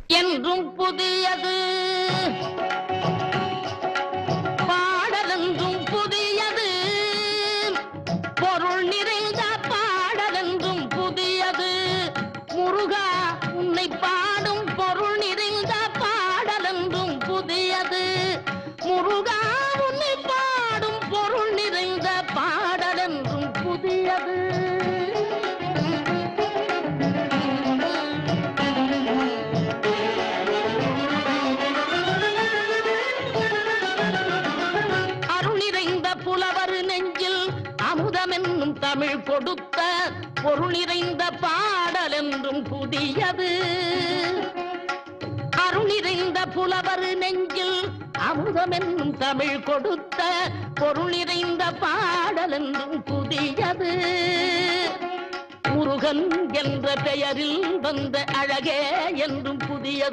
என்றும் புதியது பாடலென்றும் புதியது பொருள் நிறைந்த பாடலென்றும் புதியது முருகா உன்னை பாடும் பொருள் நிறைந்த பாடலென்றும் புதியது முருகா உன்னை பாடும் பொருள் நிறைந்த பாடலென்றும் புதியது புலவர் நெஞ்சில் அமுதமென்னும் தமிழ் கொடுத்த பொருள் நிறைந்த பாடல் என்றும் புதியது அருள் நிறைந்த புலவர் நெஞ்சில் அமுதமென்னும் தமிழ் கொடுத்த பொருள் நிறைந்த பாடல் என்றும் புதியது முருகன் என்ற பெயரில் வந்த அழகே என்றும் புதியது